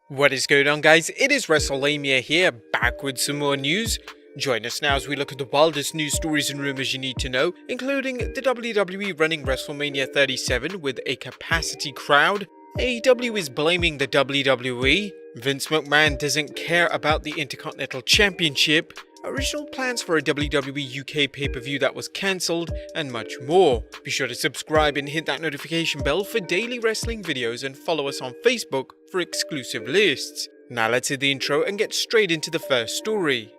What is going on, guys? It is Wrestlelamia here, back with some more news. Join us now as we look at the wildest news stories and rumors you need to know, including the WWE running Wrestlemania 37 with a capacity crowd, AEW is blaming the WWE, Vince McMahon doesn't care about the Intercontinental Championship, original plans for a WWE UK pay-per-view that was cancelled, and much more. Be sure to subscribe and hit that notification bell for daily wrestling videos and follow us on Facebook for exclusive lists. Now let's hit the intro and get straight into the first story.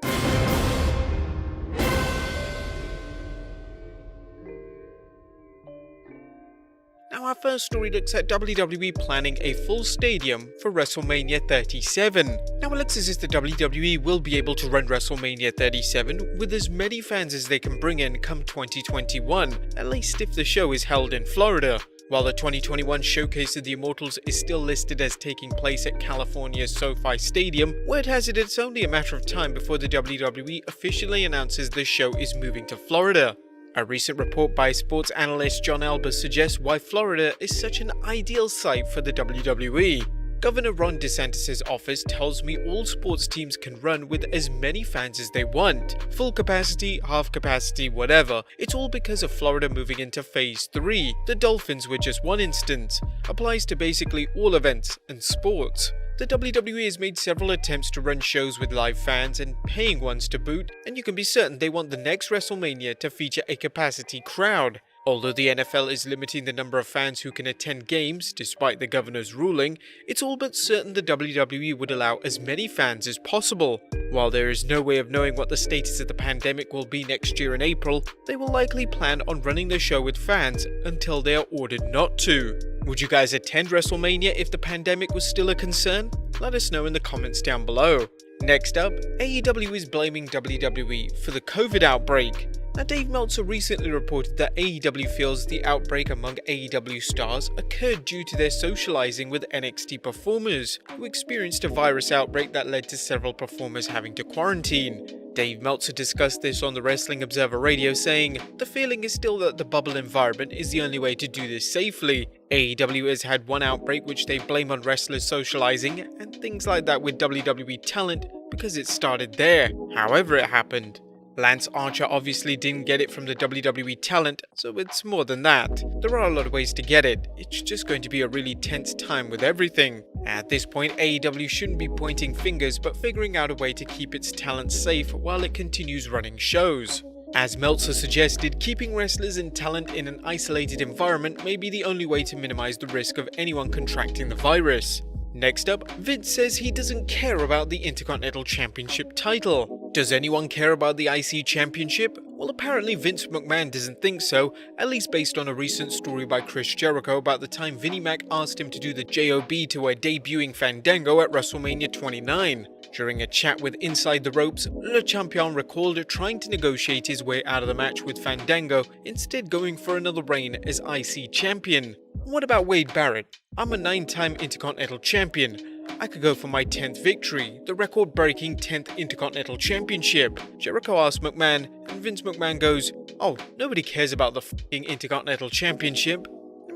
Now our first story looks at WWE planning a full stadium for WrestleMania 37. Now it looks as if the WWE will be able to run WrestleMania 37 with as many fans as they can bring in come 2021, at least if the show is held in Florida. While the 2021 Showcase of the Immortals is still listed as taking place at California's SoFi Stadium, word has it it's only a matter of time before the WWE officially announces the show is moving to Florida. A recent report by sports analyst John Albers suggests why Florida is such an ideal site for the WWE. Governor Ron DeSantis' office tells me all sports teams can run with as many fans as they want. Full capacity, half capacity, whatever. It's all because of Florida moving into Phase 3. The Dolphins were just one instance. Applies to basically all events and sports. The WWE has made several attempts to run shows with live fans and paying ones to boot, and you can be certain they want the next WrestleMania to feature a capacity crowd. Although the NFL is limiting the number of fans who can attend games, despite the governor's ruling, it's all but certain the WWE would allow as many fans as possible. While there is no way of knowing what the status of the pandemic will be next year in April, they will likely plan on running the show with fans until they are ordered not to. Would you guys attend WrestleMania if the pandemic was still a concern? Let us know in the comments down below. Next up, AEW is blaming WWE for the COVID outbreak. Now, Dave Meltzer recently reported that AEW feels the outbreak among AEW stars occurred due to their socializing with NXT performers, who experienced a virus outbreak that led to several performers having to quarantine. Dave Meltzer discussed this on the Wrestling Observer Radio, saying, "The feeling is still that the bubble environment is the only way to do this safely. AEW has had one outbreak which they blame on wrestlers socializing and things like that with WWE talent because it started there, however it happened. Lance Archer obviously didn't get it from the WWE talent, so it's more than that. There are a lot of ways to get it, it's just going to be a really tense time with everything. At this point, AEW shouldn't be pointing fingers but figuring out a way to keep its talent safe while it continues running shows." As Meltzer suggested, keeping wrestlers and talent in an isolated environment may be the only way to minimize the risk of anyone contracting the virus. Next up, Vince says he doesn't care about the Intercontinental Championship title. Does anyone care about the IC Championship? Well, apparently Vince McMahon doesn't think so, at least based on a recent story by Chris Jericho about the time Vinnie Mac asked him to do the JOB to a debuting Fandango at WrestleMania 29. During a chat with Inside the Ropes, Le Champion recalled trying to negotiate his way out of the match with Fandango, instead going for another reign as IC Champion. What about Wade Barrett? I'm a 9-time Intercontinental Champion. I could go for my 10th victory, the record-breaking 10th Intercontinental Championship. Jericho asked McMahon, and Vince McMahon goes, "Oh, nobody cares about the f***ing Intercontinental Championship."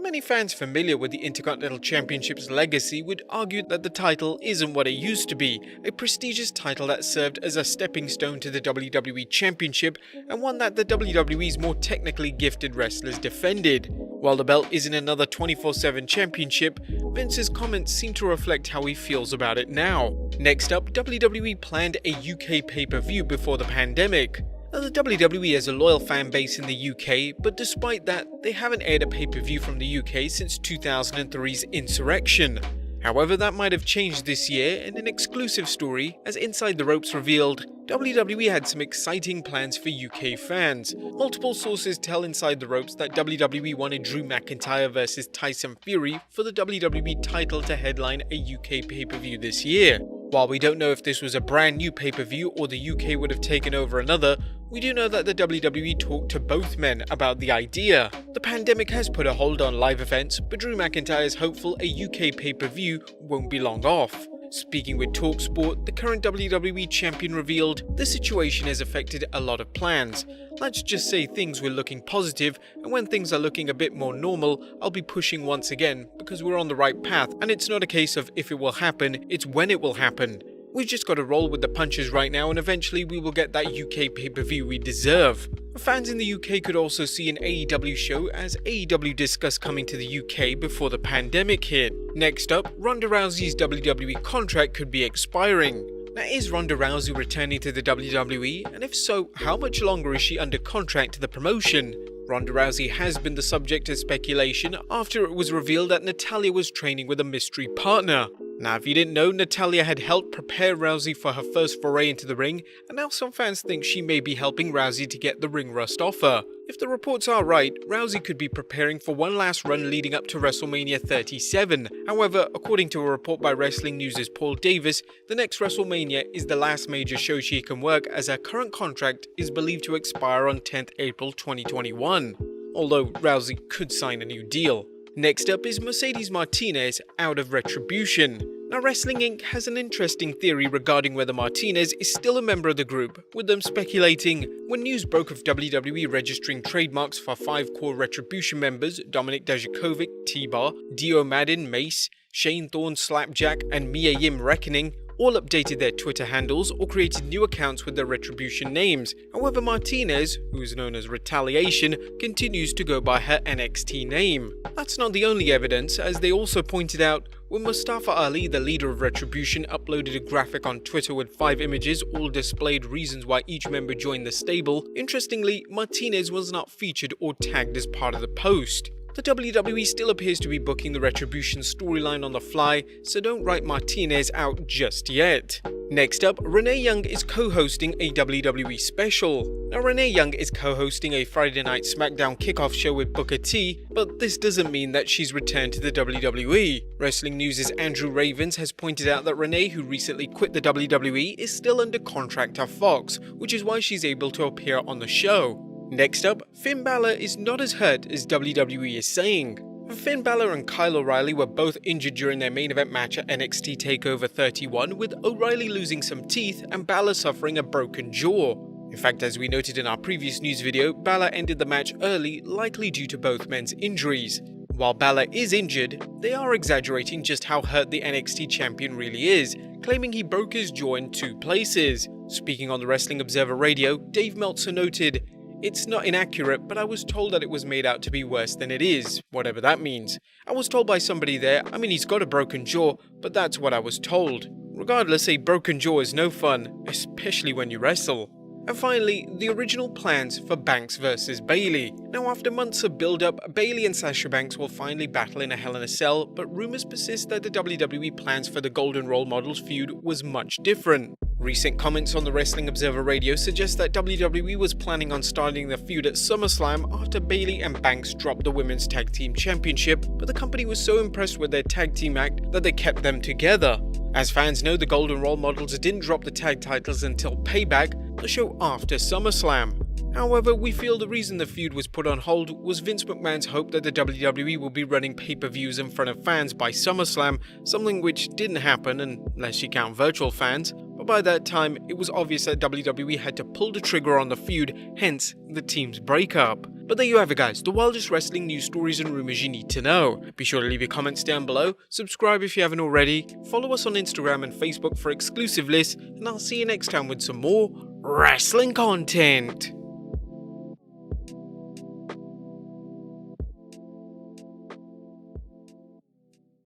Many fans familiar with the Intercontinental Championship's legacy would argue that the title isn't what it used to be, a prestigious title that served as a stepping stone to the WWE Championship and one that the WWE's more technically gifted wrestlers defended. While the belt isn't another 24/7 championship, Vince's comments seem to reflect how he feels about it now. Next up, WWE planned a UK pay-per-view before the pandemic. Now, the WWE has a loyal fan base in the UK, but despite that, they haven't aired a pay-per-view from the UK since 2003's Insurrection. However, that might have changed this year in an exclusive story, as Inside the Ropes revealed, WWE had some exciting plans for UK fans. Multiple sources tell Inside the Ropes that WWE wanted Drew McIntyre vs Tyson Fury for the WWE title to headline a UK pay-per-view this year. While we don't know if this was a brand new pay-per-view or the UK would have taken over another, we do know that the WWE talked to both men about the idea. The pandemic has put a hold on live events, but Drew McIntyre is hopeful a UK pay-per-view won't be long off. Speaking with TalkSport, the current WWE champion revealed the situation has affected a lot of plans. Let's just say things were looking positive, and when things are looking a bit more normal, I'll be pushing once again because we're on the right path, and it's not a case of if it will happen, it's when it will happen. We've just got to roll with the punches right now, and eventually we will get that UK pay-per-view we deserve. Fans in the UK could also see an AEW show as AEW discussed coming to the UK before the pandemic hit. Next up, Ronda Rousey's WWE contract could be expiring. Now, is Ronda Rousey returning to the WWE, and if so, how much longer is she under contract to the promotion? Ronda Rousey has been the subject of speculation after it was revealed that Natalya was training with a mystery partner. Now, if you didn't know, Natalya had helped prepare Rousey for her first foray into the ring, and now some fans think she may be helping Rousey to get the ring rust off her. If the reports are right, Rousey could be preparing for one last run leading up to Wrestlemania 37. However, according to a report by Wrestling News' Paul Davis, the next Wrestlemania is the last major show she can work as her current contract is believed to expire on 10th April 2021. Although Rousey could sign a new deal. Next up is Mercedes Martinez out of Retribution. Now, Wrestling Inc. has an interesting theory regarding whether Martinez is still a member of the group, with them speculating when news broke of WWE registering trademarks for 5 core Retribution members, Dominik Dijakovic, T-Bar, Dio Madden, Mace, Shane Thorne, Slapjack, and Mia Yim Reckoning, all updated their Twitter handles or created new accounts with their Retribution names. However, Martinez, who is known as Retaliation, continues to go by her NXT name. That's not the only evidence, as they also pointed out when Mustafa Ali, the leader of Retribution, uploaded a graphic on Twitter with 5 images, all displayed reasons why each member joined the stable. Interestingly, Martinez was not featured or tagged as part of the post. The WWE still appears to be booking the Retribution storyline on the fly, so don't write Martinez out just yet. Next up, Renee Young is co-hosting a WWE special. Now, Renee Young is co-hosting a Friday Night SmackDown kickoff show with Booker T, but this doesn't mean that she's returned to the WWE. Wrestling News' Andrew Ravens has pointed out that Renee, who recently quit the WWE, is still under contract at Fox, which is why she's able to appear on the show. Next up, Finn Balor is not as hurt as WWE is saying. Finn Balor and Kyle O'Reilly were both injured during their main event match at NXT TakeOver 31, with O'Reilly losing some teeth and Balor suffering a broken jaw. In fact, as we noted in our previous news video, Balor ended the match early, likely due to both men's injuries. While Balor is injured, they are exaggerating just how hurt the NXT champion really is, claiming he broke his jaw in 2 places. Speaking on the Wrestling Observer Radio, Dave Meltzer noted, "It's not inaccurate, but I was told that it was made out to be worse than it is, whatever that means. I was told by somebody there, I mean he's got a broken jaw, but that's what I was told. Regardless, a broken jaw is no fun, especially when you wrestle." And finally, the original plans for Banks vs Bayley. Now, after months of build-up, Bayley and Sasha Banks will finally battle in a Hell in a Cell, but rumors persist that the WWE plans for the Golden Role Models feud was much different. Recent comments on the Wrestling Observer Radio suggest that WWE was planning on starting the feud at SummerSlam after Bayley and Banks dropped the Women's Tag Team Championship, but the company was so impressed with their tag team act that they kept them together. As fans know, the Golden Role Models didn't drop the tag titles until Payback, the show after SummerSlam. However, we feel the reason the feud was put on hold was Vince McMahon's hope that the WWE will be running pay-per-views in front of fans by SummerSlam, something which didn't happen unless you count virtual fans. But by that time, it was obvious that WWE had to pull the trigger on the feud, hence the team's breakup. But there you have it, guys, the wildest wrestling news stories and rumors you need to know. Be sure to leave your comments down below, subscribe if you haven't already, follow us on Instagram and Facebook for exclusive lists, and I'll see you next time with some more wrestling content.